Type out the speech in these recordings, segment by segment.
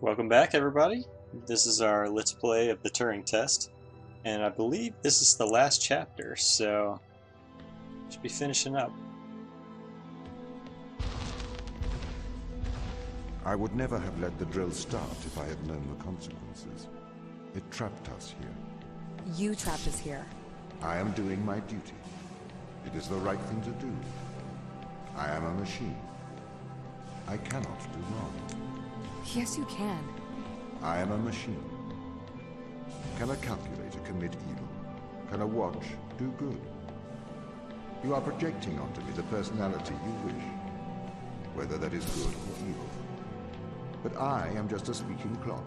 Welcome back, everybody. This is our Let's Play of the Turing Test, and I believe this is the last chapter, so should be finishing up. I would never have let the drill start if I had known the consequences. It trapped us here. You trapped us here. I am doing my duty. It is the right thing to do. I am a machine. I cannot do wrong. Yes, you can. I am a machine. Can a calculator commit evil? Can a watch do good? You are projecting onto me the personality you wish, whether that is good or evil. But I am just a speaking clock,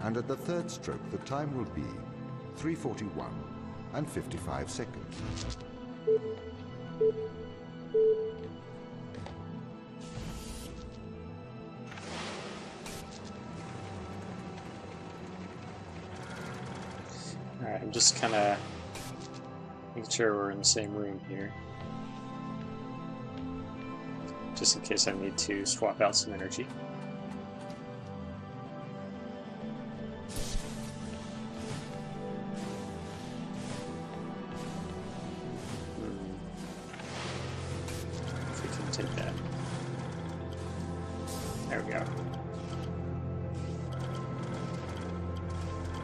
and at the third stroke the time will be 3:41 and 55 seconds. Alright, I'm just kind of making sure we're in the same room here, just in case I need to swap out some energy. If we can take that. There we go.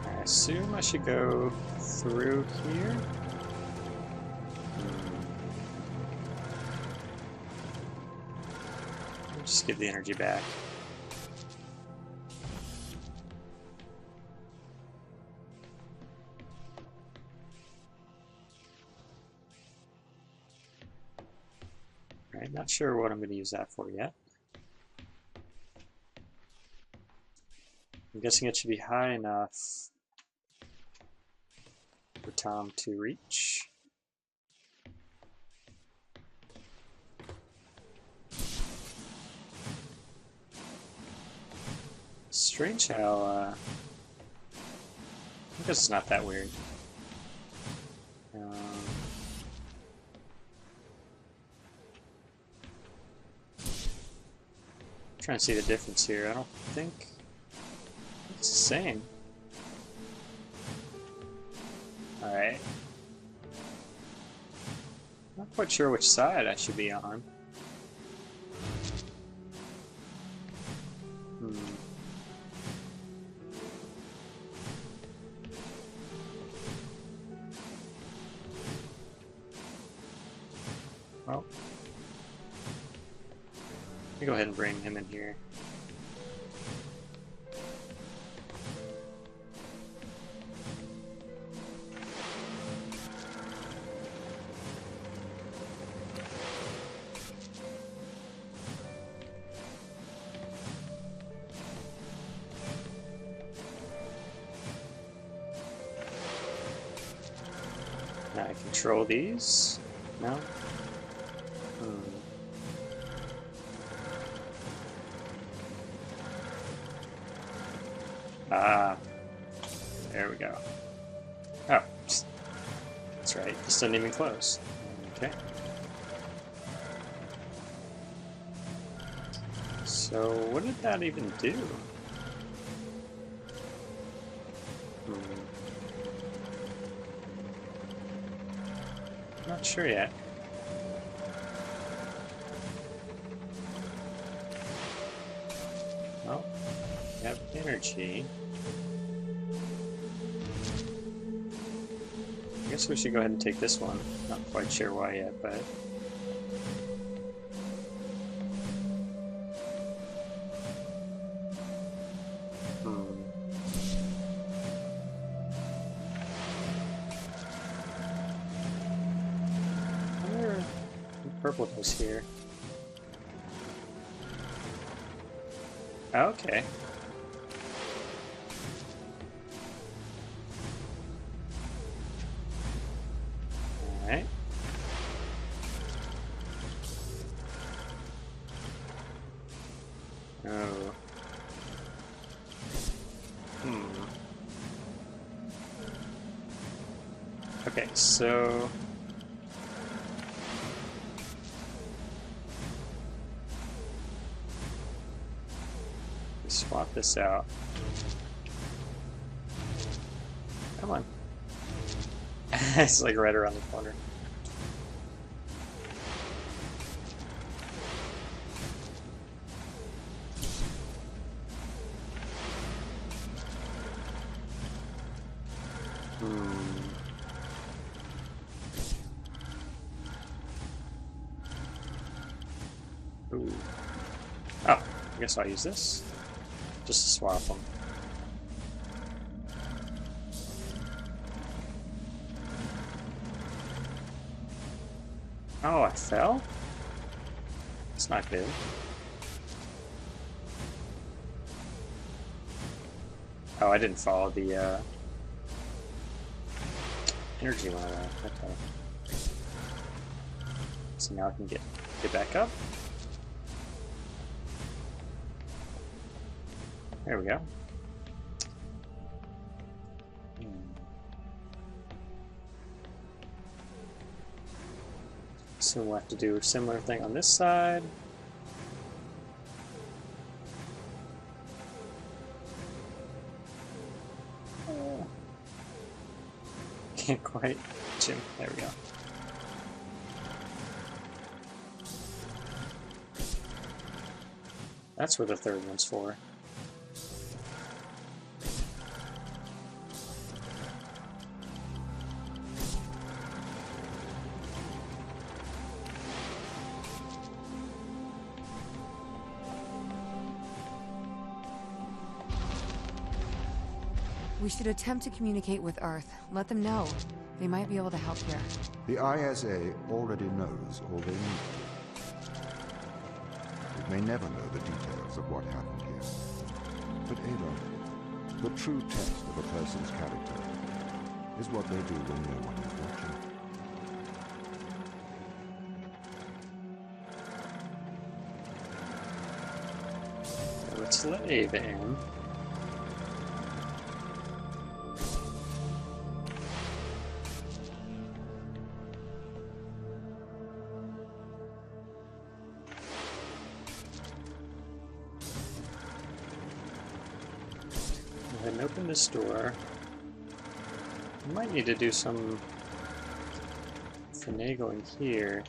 I assume I should go through here. Just give the energy back. Alright, not sure what I'm going to use that for yet. I'm guessing it should be high enough for Tom to reach. Strange how, I guess it's not that weird. Trying to see the difference here. I don't think it's the same. Alright. Not quite sure which side I should be on. Well, let me go ahead and bring him in here. Now I control these. No? Ah, there we go. Oh, that's right. This doesn't even close. Okay. So, what did that even do? Not sure yet. Well, we have energy. I guess we should go ahead and take this one. Not quite sure why yet, but... I wonder what purple does here. Okay. Alright. Oh. Okay, so... swap this out. Come on. It's like right around the corner. Ooh. Oh, I guess I'll use this. Just to swap them. Oh, I fell? That's not good. Oh, I didn't follow the energy line. Okay. So now I can get back up. There we go. So we'll have to do a similar thing on this side. Can't quite. Jim, there we go. That's what the third one's for. We should attempt to communicate with Earth. Let them know. They might be able to help here. The ISA already knows all they need to. It may never know the details of what happened here. But Ava, the true test of a person's character is what they do when no one is watching. Let's let Ava in. Go ahead and open this door. I might need to do some finagling here.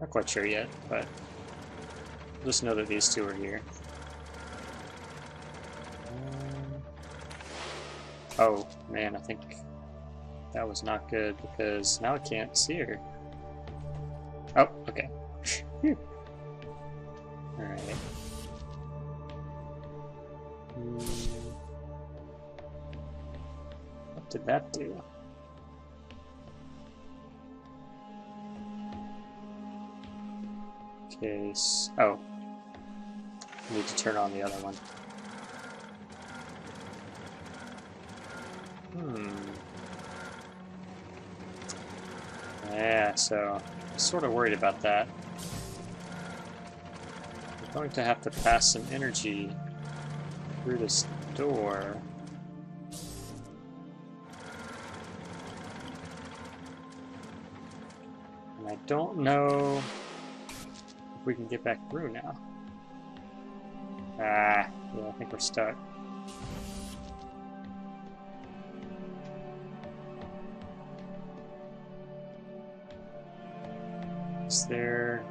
Not quite sure yet, but just know that these two are here. Oh man, I think that was not good because now I can't see her. Oh, okay. Alright. What did that do? Okay, oh. I need to turn on the other one. Yeah, so I'm sort of worried about that. We're going to have to pass some energy through this door. And I don't know if we can get back through now. Ah, yeah, I think we're stuck. Is there...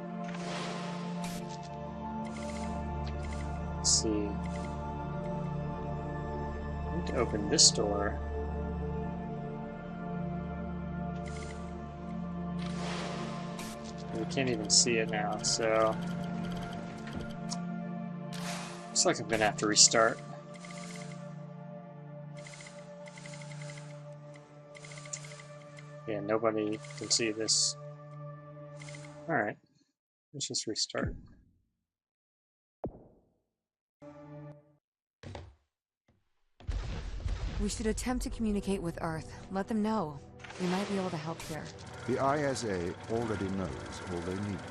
Let's see. I need to open this door. We can't even see it now, so... Looks like I'm gonna have to restart. Yeah, nobody can see this. Alright, let's just restart. We should attempt to communicate with Earth. Let them know. They might be able to help here. The ISA already knows all they need to.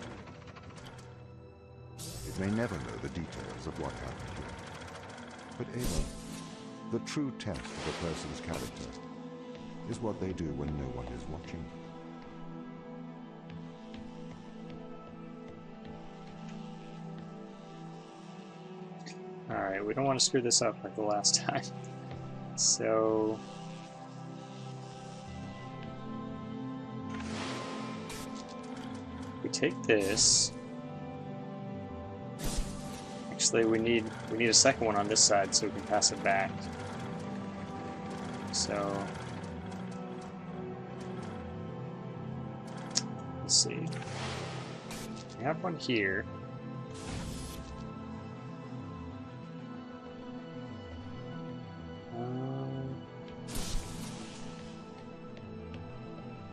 It may never know the details of what happened here. But Ava, the true test of a person's character is what they do when no one is watching. Alright, we don't want to screw this up like the last time. So... we take this. Actually, we need a second one on this side so we can pass it back. So... let's see. We have one here.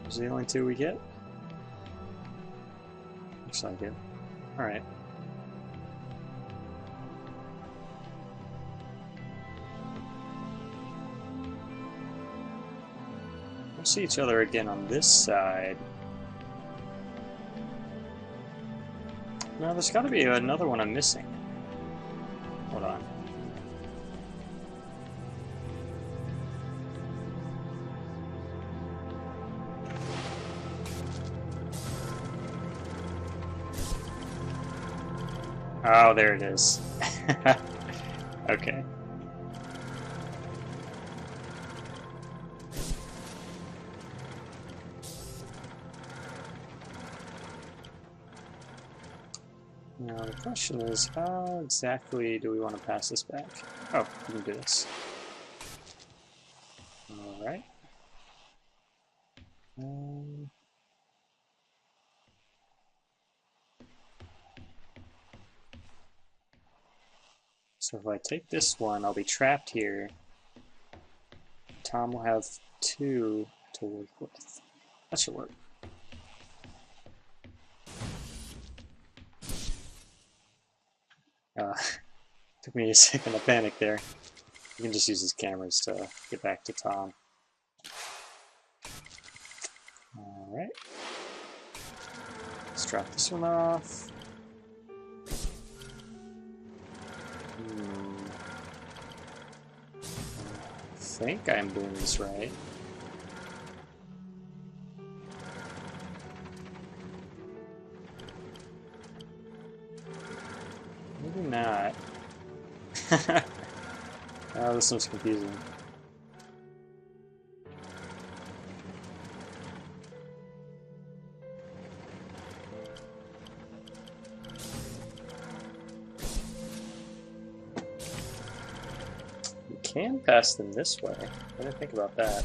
Those are the only two we get? Looks like it. Alright. We'll see each other again on this side. No, there's got to be another one I'm missing. Hold on. Oh, there it is. Okay. Now the question is, how exactly do we want to pass this back? Oh, we can do this. Alright. So if I take this one, I'll be trapped here. Tom will have two to work with. That should work. Took me a second to panic there. You can just use his cameras to get back to Tom. Alright. Let's drop this one off. I think I'm doing this right. Maybe not. Oh, this one's confusing. Can pass them this way. I didn't think about that.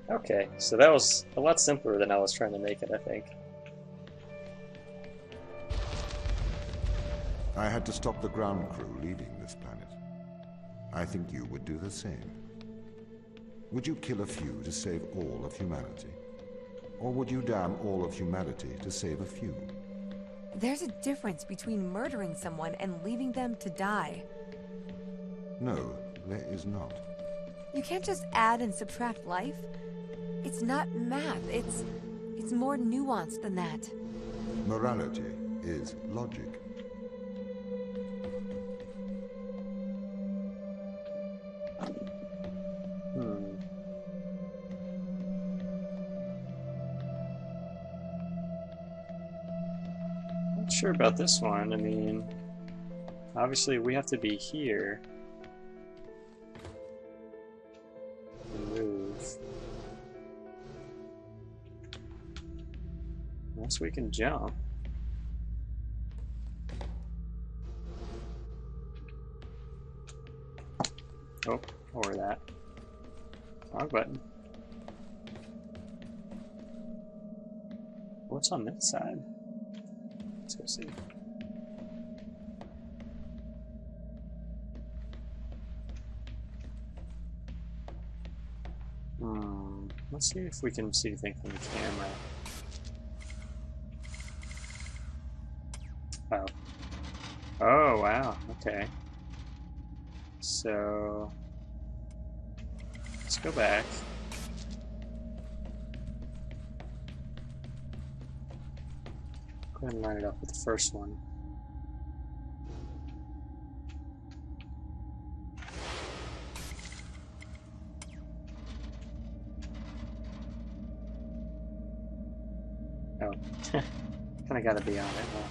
Okay, so that was a lot simpler than I was trying to make it, I think. I had to stop the ground crew leaving this planet. I think you would do the same. Would you kill a few to save all of humanity? Or would you damn all of humanity to save a few? There's a difference between murdering someone and leaving them to die. No, there is not. You can't just add and subtract life. It's not math. It's more nuanced than that. Morality is logic. Not sure about this one. I mean, obviously we have to be here. Move. Unless we can jump. Oh, or that. Wrong button. What's on this side? Let's go see. Let's see if we can see anything from the camera. Oh. Oh, wow. Okay. So... let's go back. Go ahead and line it up with the first one. Oh, kind of got to be on it, huh?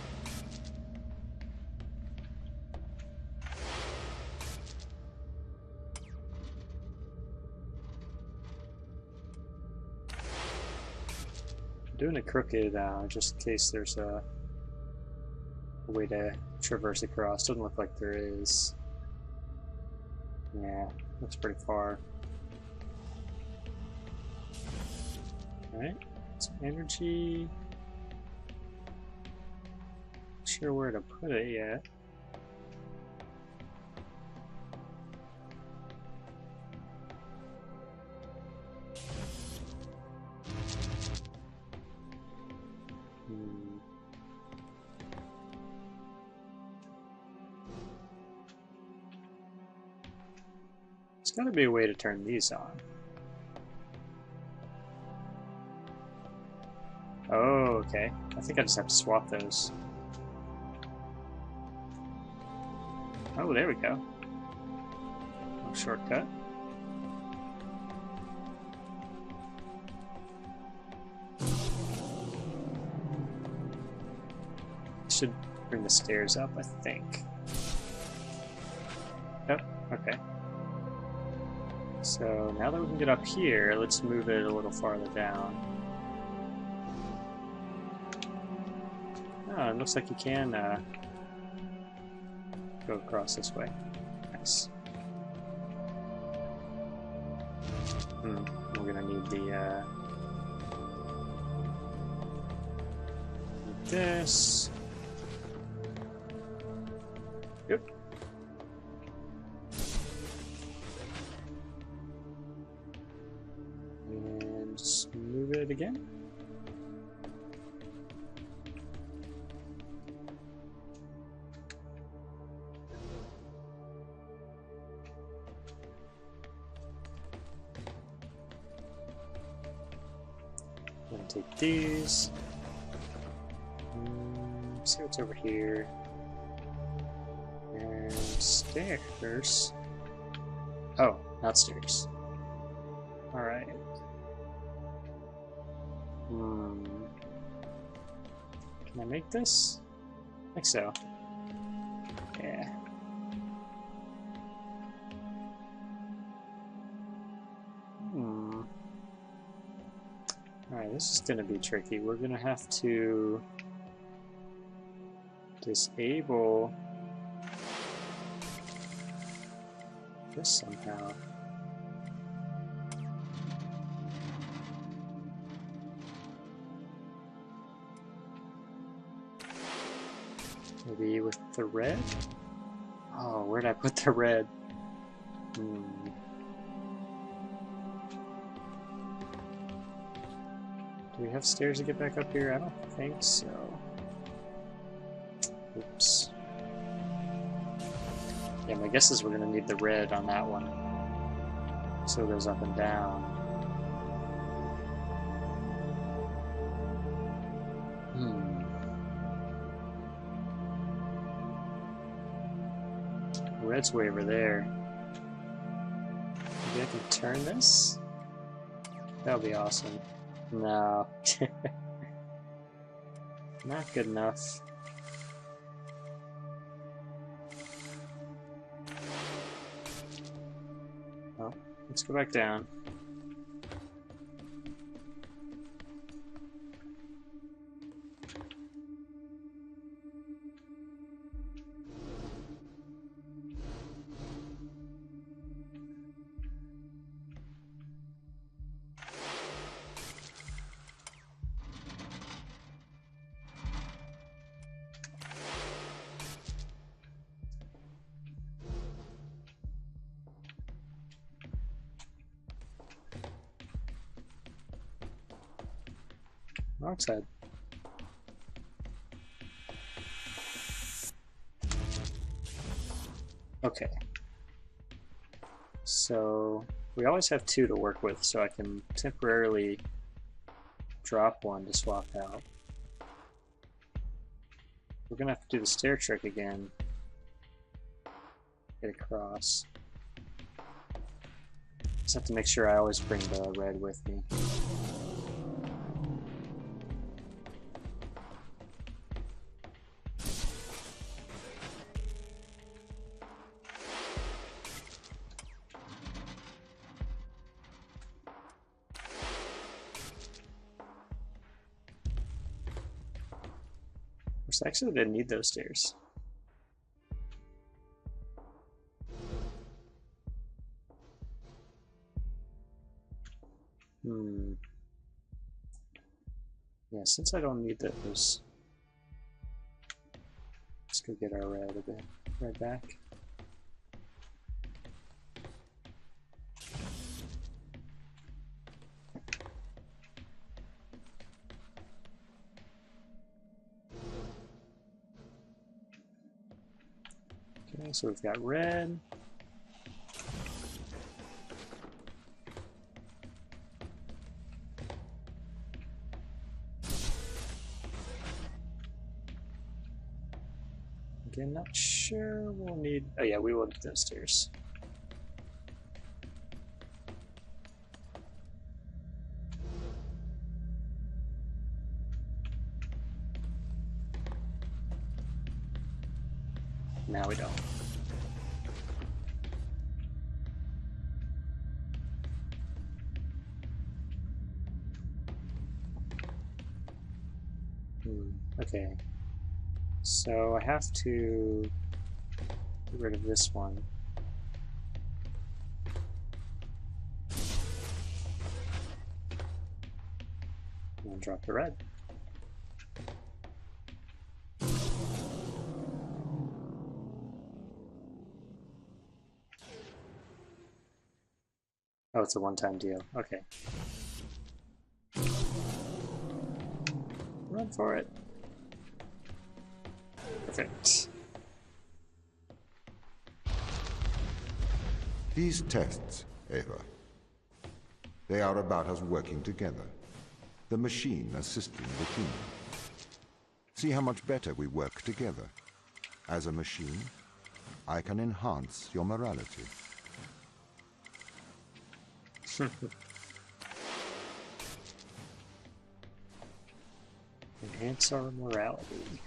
I'm doing it crooked just in case there's a way to traverse across. Doesn't look like there is. Yeah, looks pretty far. Alright, some energy. Not sure where to put it yet. There's got to be a way to turn these on. Oh, okay. I think I just have to swap those. Oh, there we go. No shortcut. Should bring the stairs up, I think. Oh, okay. So now that we can get up here, let's move it a little farther down. Oh, it looks like you can go across this way. Nice. We're gonna need the this. Yep. And just move it again. I'm gonna take these. See what's over here. And stairs. Oh, not stairs. Alright. Can I make this? I think so. Yeah. Alright, this is gonna be tricky. We're gonna have to disable this somehow. Maybe with the red? Oh, where'd I put the red? Do we have stairs to get back up here? I don't think so. Oops. Yeah, my guess is we're going to need the red on that one. So it goes up and down. Red's way over there. Maybe I can turn this? That would be awesome. No. Not good enough. Well, let's go back down. Wrong side. Okay. So we always have two to work with, so I can temporarily drop one to swap out. We're gonna have to do the stair trick again. Get across. Just have to make sure I always bring the red with me. Actually, I didn't need those stairs. Yeah, since I don't need those, let's go get our red a bit. Red back. Okay, so we've got red. Again, not sure we'll need. Oh yeah, we will need those stairs. Now we don't. Okay. So I have to get rid of this one. And drop the red. Oh, it's a one-time deal. Okay. Run for it. Perfect. These tests, Ava, they are about us working together. The machine assisting the human. See how much better we work together. As a machine, I can enhance your morality. Enhance our morality.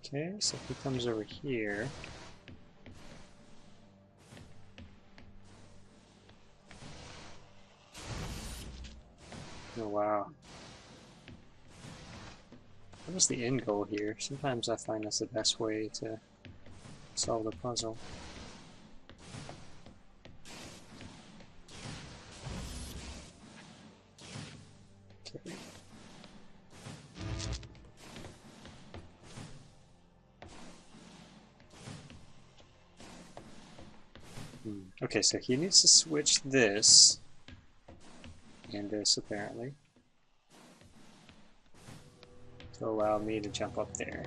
Okay, so if he comes over here. Oh wow. What was the end goal here? Sometimes I find that's the best way to solve the puzzle. Okay. Okay, so he needs to switch this and this apparently to allow me to jump up there.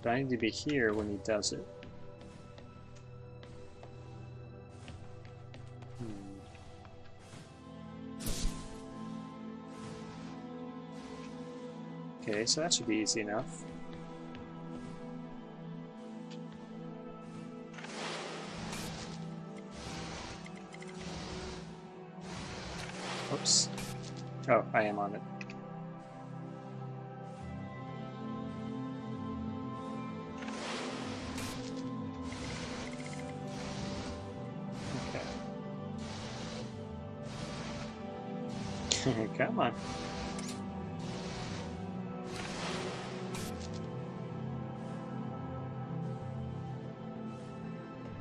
But I need to be here when he does it. Okay, so that should be easy enough. Oops. Oh, I am on it. Okay. Come on.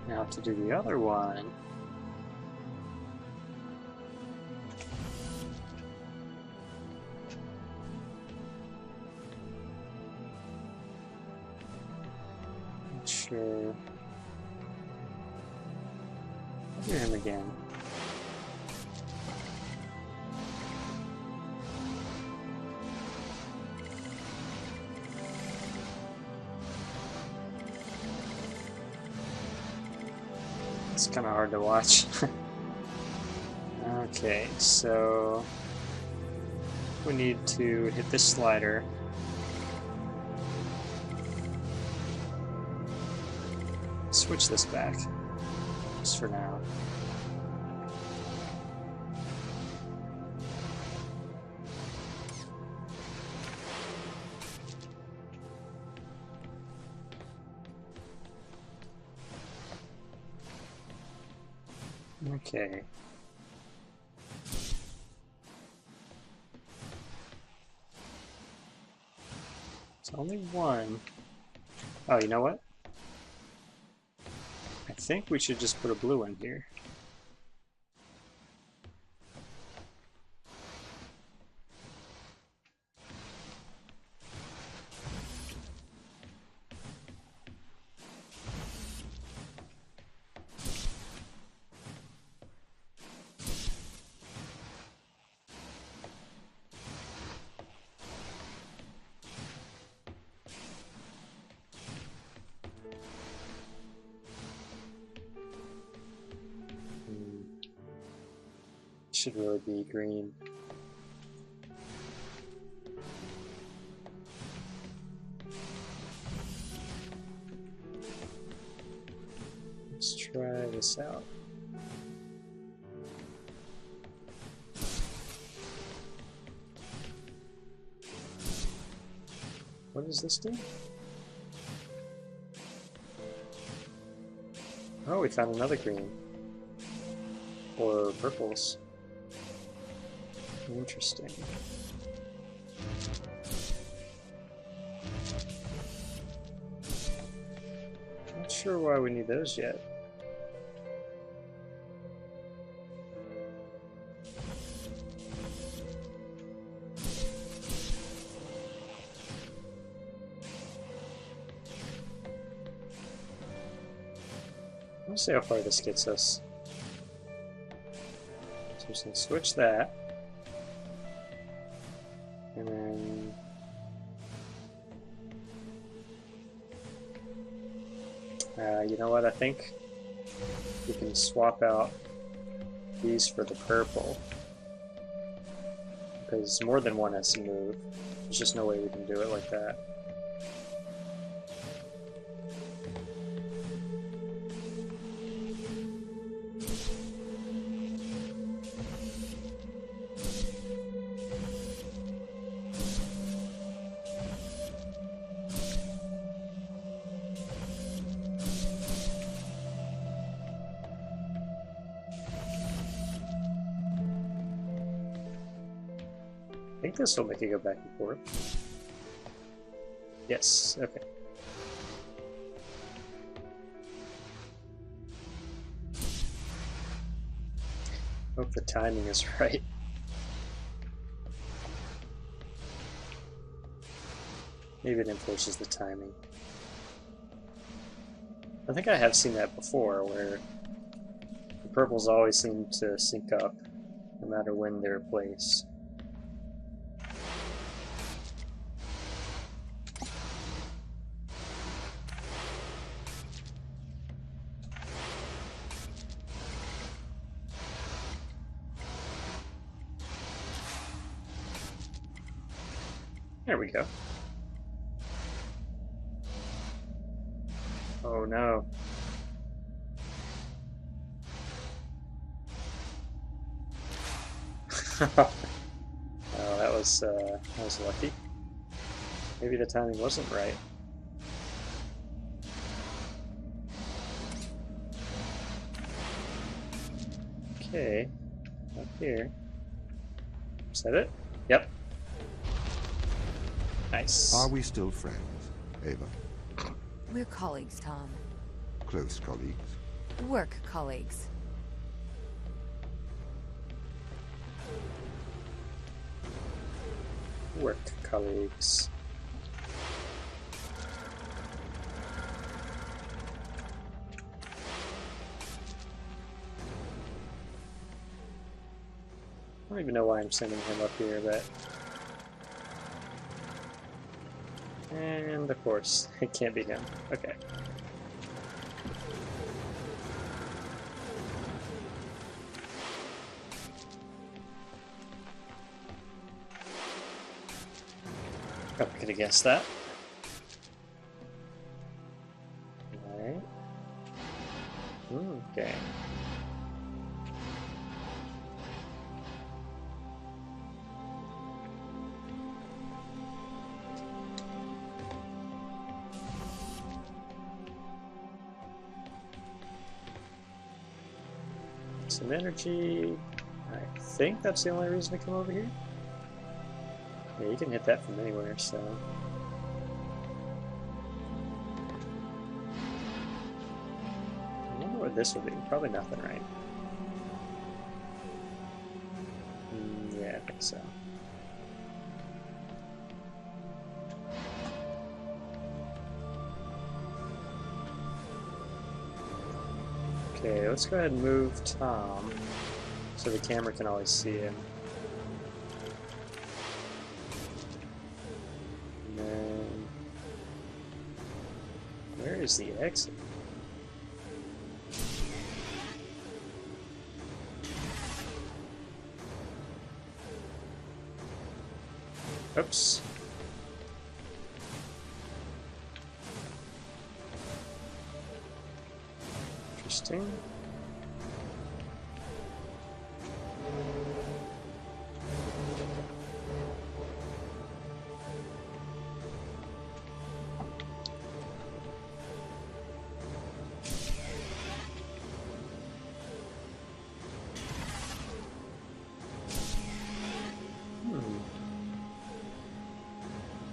Now to do the other one. Not sure. I'll do him again. It's kind of hard to watch. Okay, so we need to hit this slider. Switch this back, just for now. Okay. It's only one. Oh, you know what? I think we should just put a blue one here. Should really be green. Let's try this out. What does this do? Oh, we found another green. Or purples. Interesting. Not sure why we need those yet. Let's see how far this gets us. So we're just gonna switch that. And then you know what, I think we can swap out these for the purple, because more than one has to move. There's just no way we can do it like that. I think this will make it go back and forth. Yes, okay. Hope the timing is right. Maybe it enforces the timing. I think I have seen that before, where the purples always seem to sync up, no matter when they're placed. There we go. Oh no. Oh, that was lucky. Maybe the timing wasn't right. Okay, up here. Is that it? Yep. Nice. Are we still friends, Ava? We're colleagues, Tom. Close colleagues? Work colleagues. Work colleagues. I don't even know why I'm sending him up here, but... And of course, it can't be him. Okay. Probably could have guessed that. Alright. Okay. Some energy. I think that's the only reason to come over here. Yeah, you can hit that from anywhere, so. I wonder what this will be. Probably nothing, right? Yeah, I think so. Okay, let's go ahead and move Tom so the camera can always see him. And then, where is the exit? Oops. Interesting.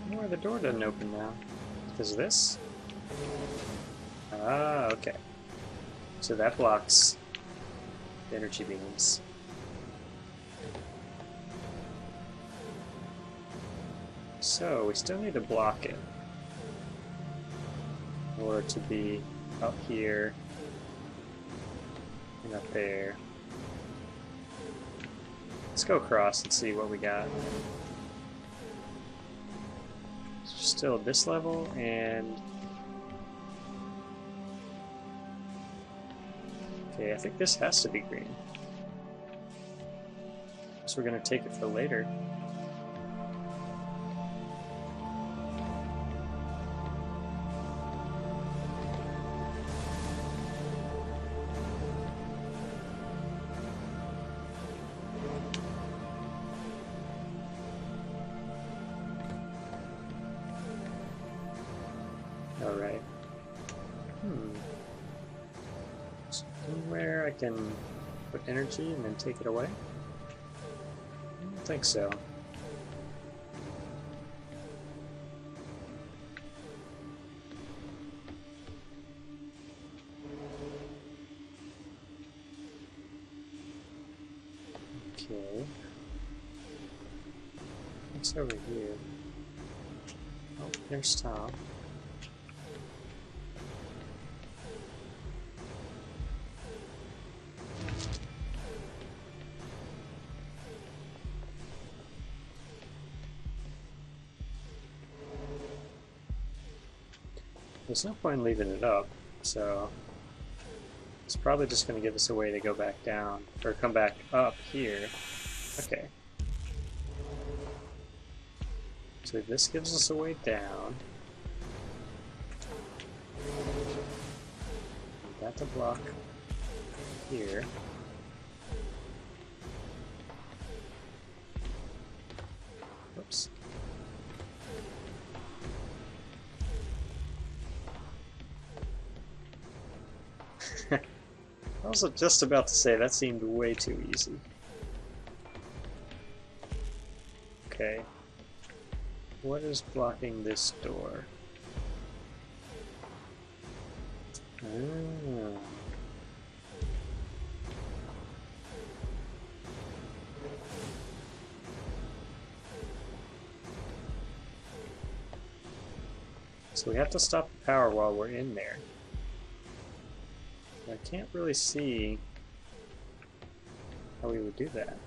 Why the door doesn't open now? Because of this? Ah, okay. So that blocks the energy beams. So we still need to block it in order to be up here and up there. Let's go across and see what we got. Still at this level, and okay, I think this has to be green. So we're going to take it for later. Alright. Somewhere I can put energy and then take it away? I don't think so. Okay. What's over here? Oh, there's Tom. There's no point in leaving it up, so it's probably just going to give us a way to go back down, or come back up here. Okay. So this gives us a way down. We got the block here. Oops. I was just about to say, that seemed way too easy. Okay. What is blocking this door? Ah. So we have to stop the power while we're in there. I can't really see how we would do that.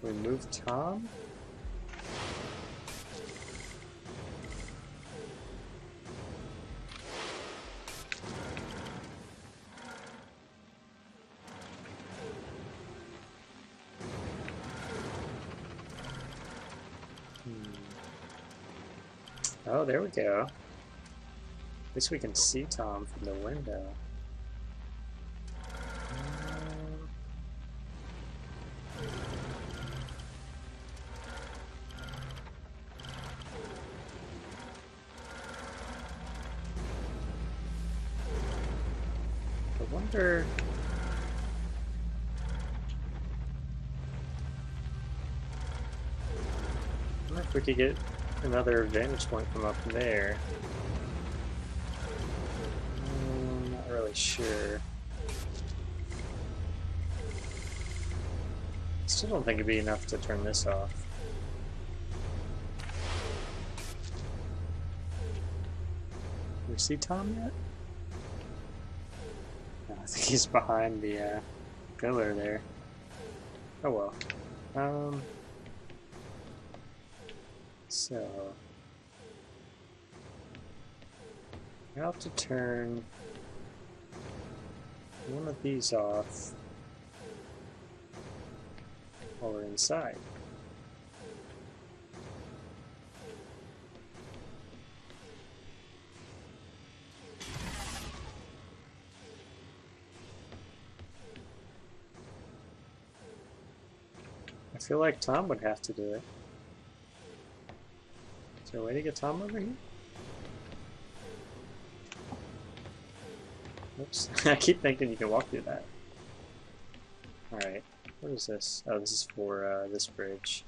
We move Tom? Oh, there we go. At least we can see Tom from the window. I wonder... if we could get another vantage point from up there. Not really sure. Still don't think it'd be enough to turn this off. Do we see Tom yet? No, I think he's behind the pillar there. Oh well. So I'll have to turn one of these off while we're inside. I feel like Tom would have to do it. Is there a way to get Tom over here? Oops. I keep thinking you can walk through that. Alright. What is this? Oh, this is for this bridge.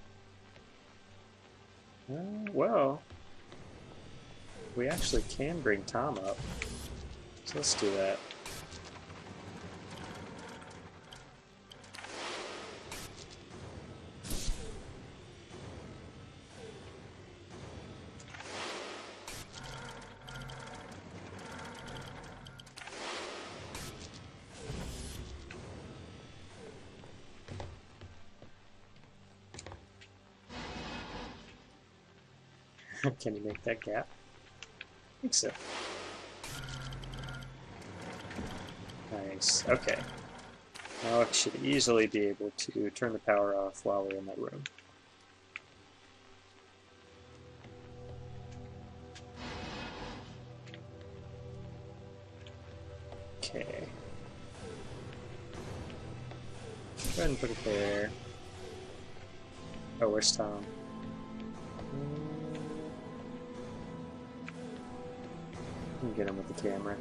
Well, we actually can bring Tom up. So let's do that. Can you make that gap? I think so. Nice. Okay. Now I should easily be able to turn the power off while we're in that room. Okay. Go ahead and put it there. Oh, where's Tom? Get him with the camera.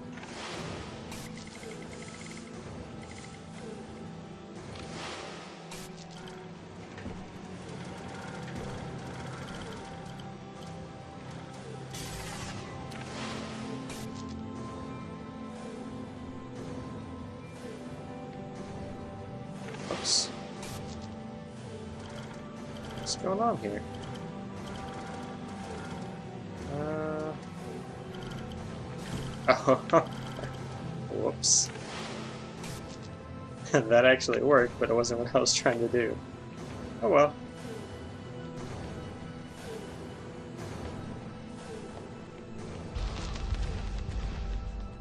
Oops. What's going on here? Oh, whoops. That actually worked, but it wasn't what I was trying to do. Oh well.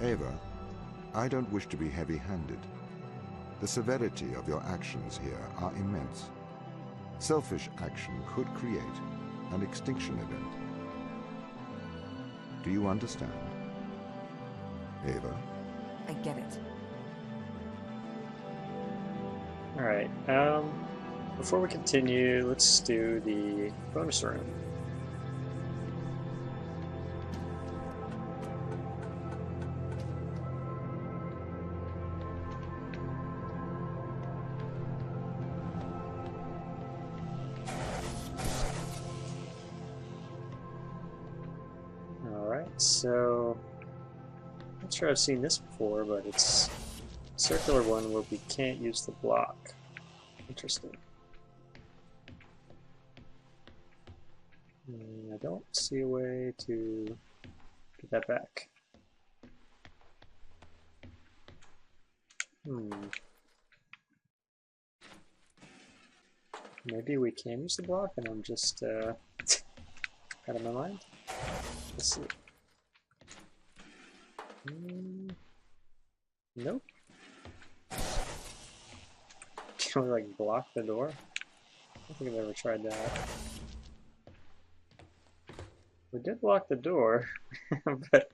Ava, I don't wish to be heavy-handed. The severity of your actions here are immense. Selfish action could create an extinction event. Do you understand? Ava? I get it. Alright, before we continue, let's do the bonus room. Alright, so I'm not sure I've seen this before, but it's a circular one where we can't use the block. Interesting. I don't see a way to get that back. Maybe we can use the block and I'm just out of my mind. Let's see. Nope. Can we like block the door? I don't think I've ever tried that. We did lock the door, but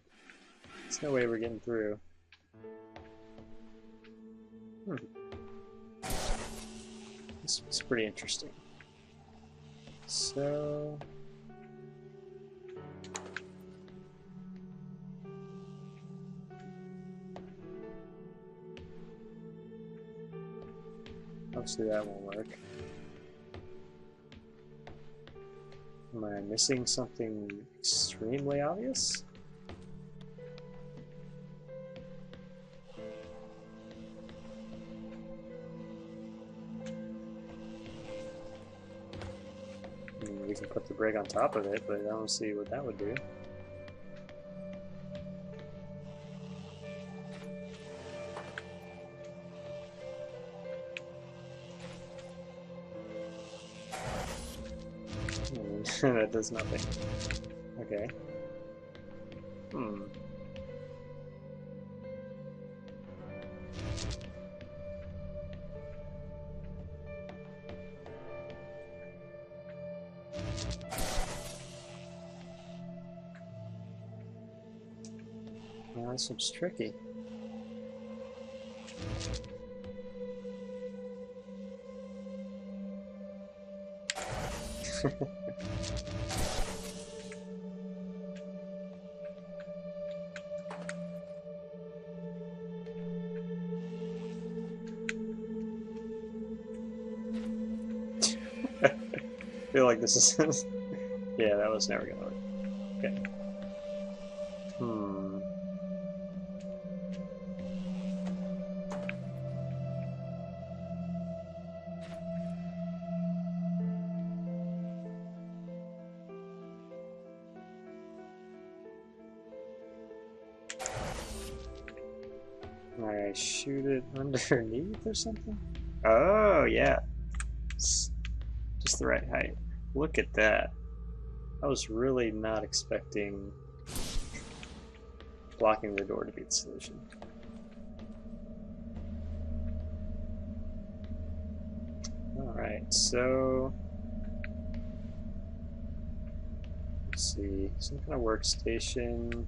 there's no way we're getting through. This is pretty interesting. So... obviously that won't work. Am I missing something extremely obvious? I mean, we can put the brick on top of it, but I don't see what that would do. That does nothing. Okay. Well, this looks tricky. I feel like this is... yeah, that was never gonna work. Okay. I shoot it underneath or something? Oh, yeah. It's just the right height. Look at that. I was really not expecting blocking the door to be the solution. Alright, so... let's see. Some kind of workstation.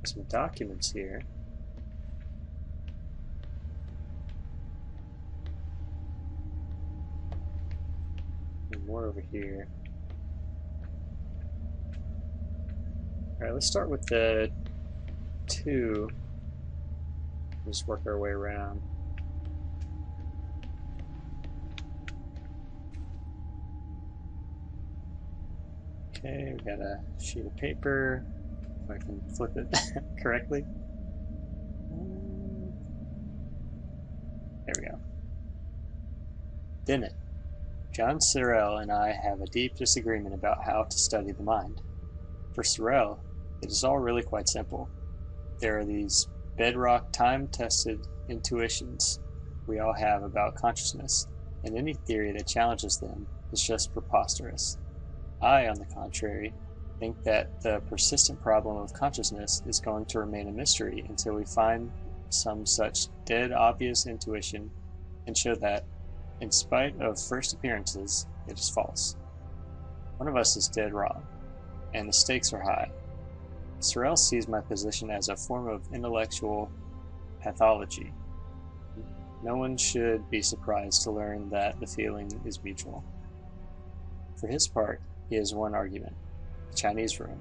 Some documents here. And more over here. Alright, let's start with the 2. Just work our way around. Okay, we got a sheet of paper. If I can flip it correctly. There we go. Dennett. John Searle and I have a deep disagreement about how to study the mind. For Searle, it is all really quite simple. There are these bedrock, time-tested intuitions we all have about consciousness, and any theory that challenges them is just preposterous. I, on the contrary, think that the persistent problem of consciousness is going to remain a mystery until we find some such dead obvious intuition and show that, in spite of first appearances, it is false. One of us is dead wrong, and the stakes are high. Searle sees my position as a form of intellectual pathology. No one should be surprised to learn that the feeling is mutual. For his part, he has one argument, the Chinese room,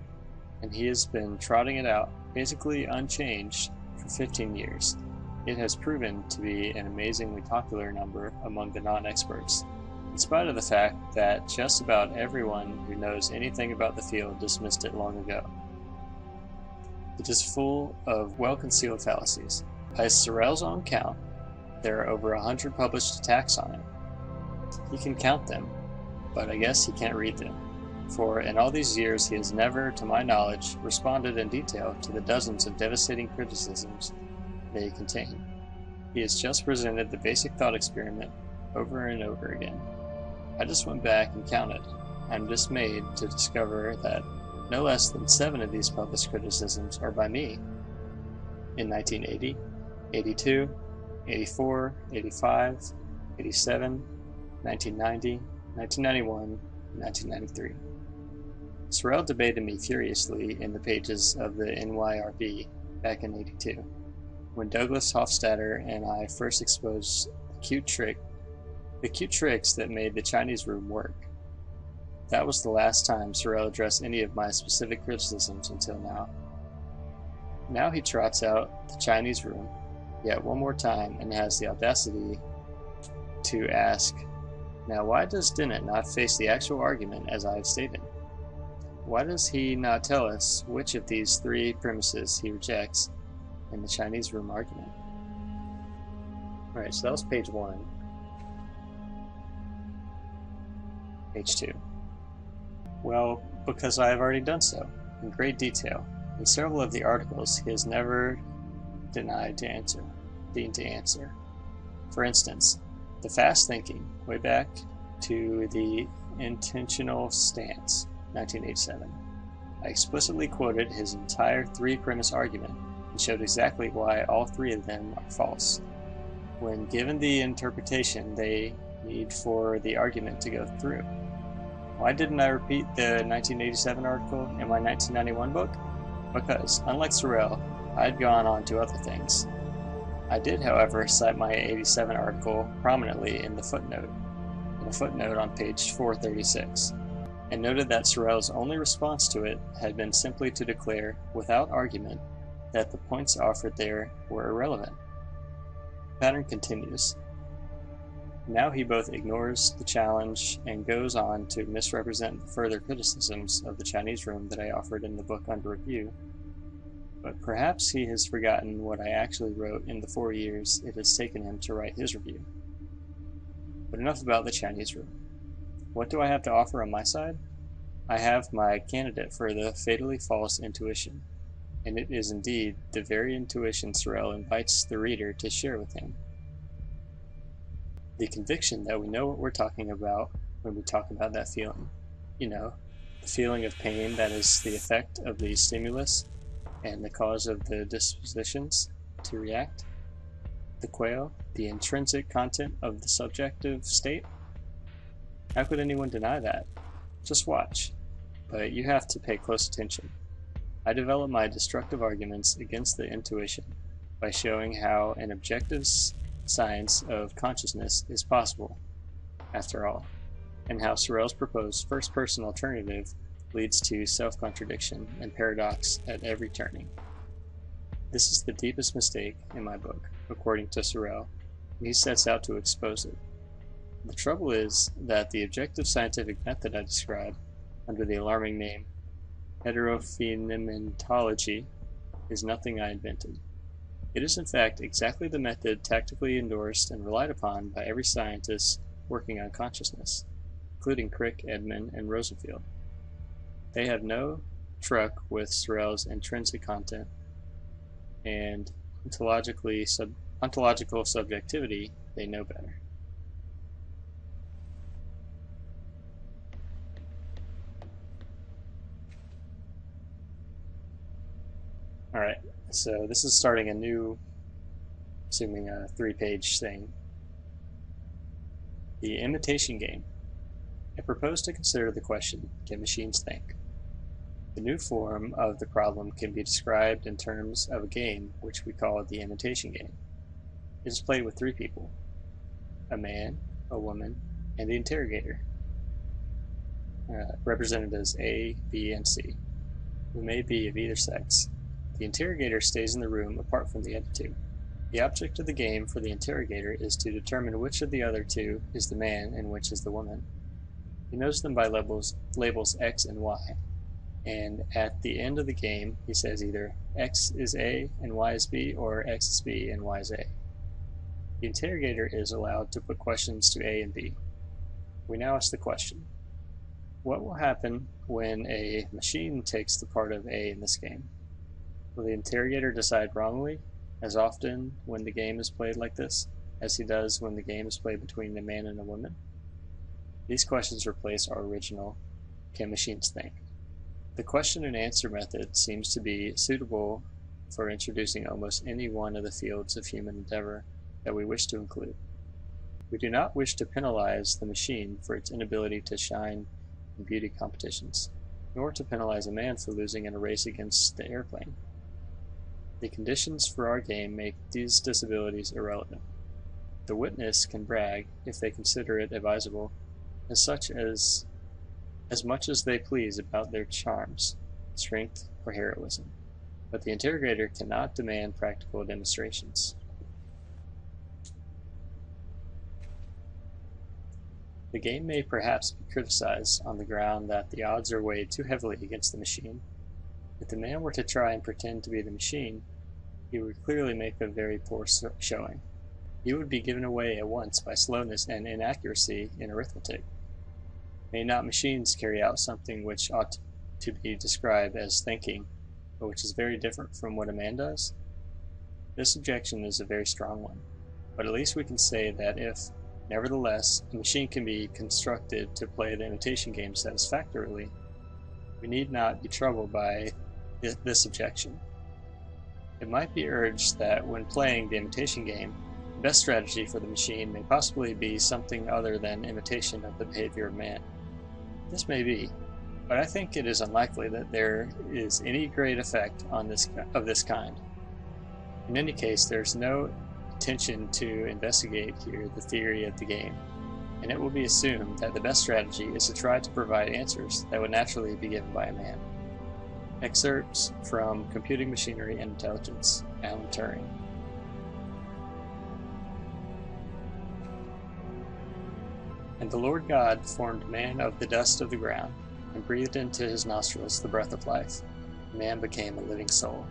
and he has been trotting it out, basically unchanged, for 15 years. It has proven to be an amazingly popular number among the non-experts, in spite of the fact that just about everyone who knows anything about the field dismissed it long ago. It is full of well-concealed fallacies. By Searle's own count, there are over 100 published attacks on it. He can count them, but I guess he can't read them, for in all these years he has never, to my knowledge, responded in detail to the dozens of devastating criticisms they contain. He has just presented the basic thought experiment over and over again. I just went back and counted. I'm dismayed to discover that no less than 7 of these published criticisms are by me. In 1980, 82, 84, 85, 87, 1990, 1991, 1993. Sorel debated me furiously in the pages of the NYRB back in '82, when Douglas Hofstadter and I first exposed the cute tricks that made the Chinese room work. That was the last time Sorel addressed any of my specific criticisms until now. Now he trots out the Chinese room yet one more time and has the audacity to ask, now why does Dennett not face the actual argument as I have stated? Why does he not tell us which of these three premises he rejects in the Chinese room argument? Alright, so that was page 1. Page 2. Well, because I have already done so, in great detail. In several of the articles, he has never deemed to answer. For instance, the fast thinking, way back to the intentional stance, 1987. I explicitly quoted his entire three-premise argument and showed exactly why all three of them are false, when given the interpretation they need for the argument to go through. Why didn't I repeat the 1987 article in my 1991 book? Because, unlike Sorel, I had gone on to other things. I did, however, cite my 87 article prominently in a footnote on page 436, and noted that Sorel's only response to it had been simply to declare, without argument, that the points offered there were irrelevant. The pattern continues. Now he both ignores the challenge and goes on to misrepresent the further criticisms of the Chinese room that I offered in the book under review. But perhaps he has forgotten what I actually wrote in the 4 years it has taken him to write his review. But enough about the Chinese room. What do I have to offer on my side? I have my candidate for the fatally false intuition, and it is indeed the very intuition Sorel invites the reader to share with him. The conviction that we know what we're talking about when we talk about that feeling. You know, the feeling of pain that is the effect of the stimulus and the cause of the dispositions to react. The quale, the intrinsic content of the subjective state. How could anyone deny that? Just watch. But you have to pay close attention. I develop my destructive arguments against the intuition by showing how an objective science of consciousness is possible, after all, and how Sorel's proposed first-person alternative leads to self-contradiction and paradox at every turning. This is the deepest mistake in my book, according to Sorel, and he sets out to expose it. The trouble is that the objective scientific method I describe, under the alarming name heterophenomenology, is nothing I invented. It is in fact exactly the method tactically endorsed and relied upon by every scientist working on consciousness, including Crick, Edman, and Rosenfield. They have no truck with Sorel's intrinsic content, and ontological subjectivity they know better. Alright, so this is starting a new, assuming a 3-page thing. The imitation game. I propose to consider the question, can machines think? The new form of the problem can be described in terms of a game which we call the imitation game. It is played with 3 people, a man, a woman, and the interrogator, represented as A, B, and C, who may be of either sex. The interrogator stays in the room apart from the other 2. The object of the game for the interrogator is to determine which of the other 2 is the man and which is the woman. He knows them by labels X and Y, and at the end of the game he says either X is A and Y is B, or X is B and Y is A. The interrogator is allowed to put questions to A and B. We now ask the question, what will happen when a machine takes the part of A in this game? Will the interrogator decide wrongly, as often when the game is played like this, as he does when the game is played between a man and a woman? These questions replace our original, can machines think? The question and answer method seems to be suitable for introducing almost any one of the fields of human endeavor that we wish to include. We do not wish to penalize the machine for its inability to shine in beauty competitions, nor to penalize a man for losing in a race against the airplane. The conditions for our game make these disabilities irrelevant. The witness can brag, if they consider it advisable, as much as they please about their charms, strength, or heroism, but the interrogator cannot demand practical demonstrations. The game may perhaps be criticized on the ground that the odds are weighed too heavily against the machine. If the man were to try and pretend to be the machine, he would clearly make a very poor showing. He would be given away at once by slowness and inaccuracy in arithmetic. May not machines carry out something which ought to be described as thinking, but which is very different from what a man does? This objection is a very strong one, but at least we can say that if, nevertheless, a machine can be constructed to play the imitation game satisfactorily, we need not be troubled by this objection. It might be urged that when playing the imitation game, the best strategy for the machine may possibly be something other than imitation of the behavior of man. This may be, but I think it is unlikely that there is any great effect of this kind. In any case, there is no intention to investigate here the theory of the game, and it will be assumed that the best strategy is to try to provide answers that would naturally be given by a man. Excerpts from Computing Machinery and Intelligence, Alan Turing. And the Lord God formed man of the dust of the ground, and breathed into his nostrils the breath of life. Man became a living soul.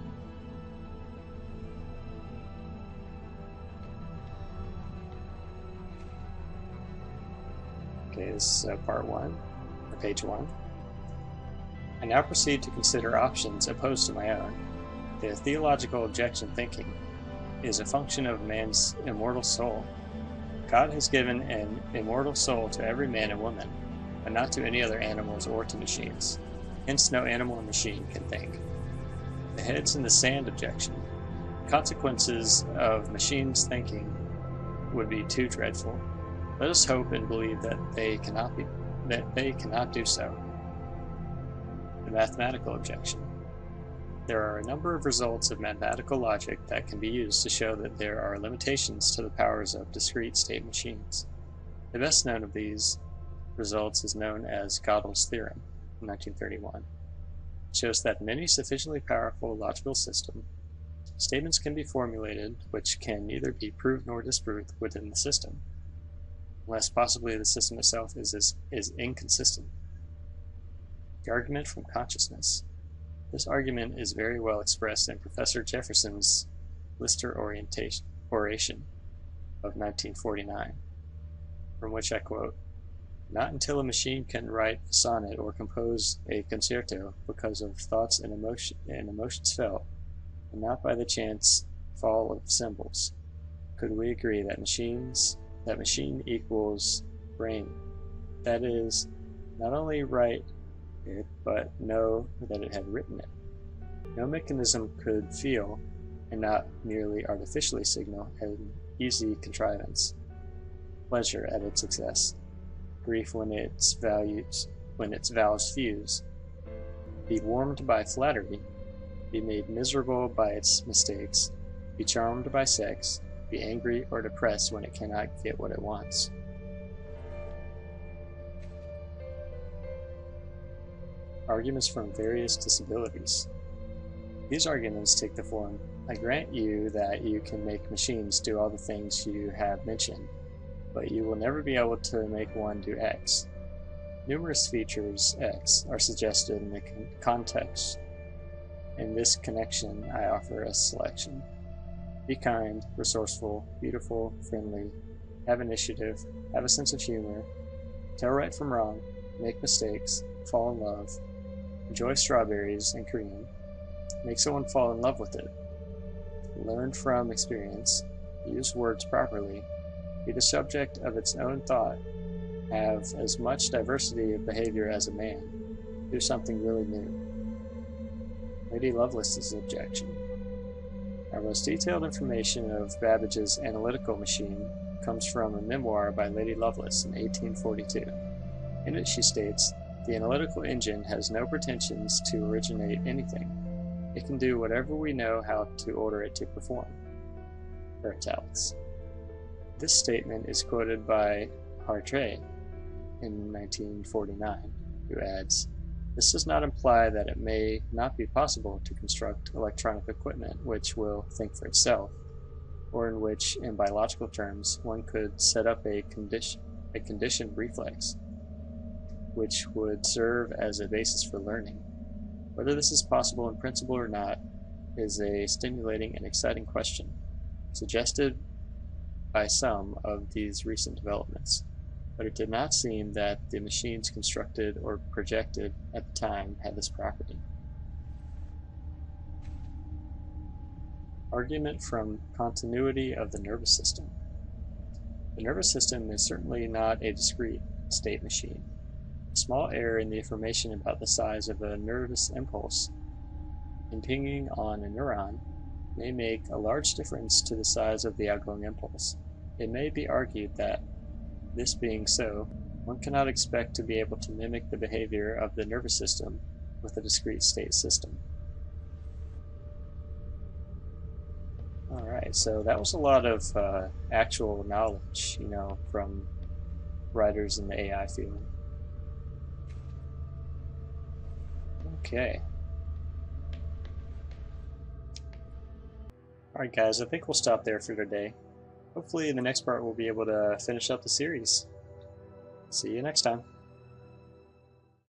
Okay, this is part 1, or page 1. I now proceed to consider options opposed to my own. The theological objection thinking is a function of man's immortal soul. God has given an immortal soul to every man and woman, but not to any other animals or to machines. Hence no animal or machine can think. The heads in the sand objection. Consequences of machines thinking would be too dreadful. Let us hope and believe that they cannot do so. The mathematical objection. There are a number of results of mathematical logic that can be used to show that there are limitations to the powers of discrete state machines. The best known of these results is known as Gödel's theorem, 1931. It shows that in any sufficiently powerful logical system, statements can be formulated which can neither be proved nor disproved within the system, unless possibly the system itself is inconsistent. The argument from consciousness. This argument is very well expressed in Professor Jefferson's Lister oration of 1949, from which I quote, "Not until a machine can write a sonnet or compose a concerto because of thoughts and emotions felt, and not by the chance fall of symbols, could we agree that machine equals brain, that is, not only write it, but know that it had written it. No mechanism could feel, and not merely artificially signal, an easy contrivance, pleasure at its success, grief when its vows fuse, be warmed by flattery, be made miserable by its mistakes, be charmed by sex, be angry or depressed when it cannot get what it wants." Arguments from various disabilities. These arguments take the form, I grant you that you can make machines do all the things you have mentioned, but you will never be able to make one do X. Numerous features X are suggested in the context. In this connection, I offer a selection. Be kind, resourceful, beautiful, friendly, have initiative, have a sense of humor, tell right from wrong, make mistakes, fall in love, enjoy strawberries and cream, make someone fall in love with it, learn from experience, use words properly, be the subject of its own thought, have as much diversity of behavior as a man, do something really new. Lady Lovelace's objection. Our most detailed information of Babbage's analytical machine comes from a memoir by Lady Lovelace in 1842. In it she states, "The analytical engine has no pretensions to originate anything. It can do whatever we know how to order it to perform." Her italics. This statement is quoted by Hartree in 1949, who adds, "This does not imply that it may not be possible to construct electronic equipment which will think for itself, or in which, in biological terms, one could set up a conditioned reflex, which would serve as a basis for learning. Whether this is possible in principle or not is a stimulating and exciting question, suggested by some of these recent developments, but it did not seem that the machines constructed or projected at the time had this property." Argument from continuity of the nervous system. The nervous system is certainly not a discrete state machine. A small error in the information about the size of a nervous impulse impinging on a neuron may make a large difference to the size of the outgoing impulse. It may be argued that, this being so, one cannot expect to be able to mimic the behavior of the nervous system with a discrete state system. Alright, so that was a lot of actual knowledge, from writers in the AI field. Okay. Alright guys, I think we'll stop there for today. Hopefully in the next part we'll be able to finish up the series. See you next time.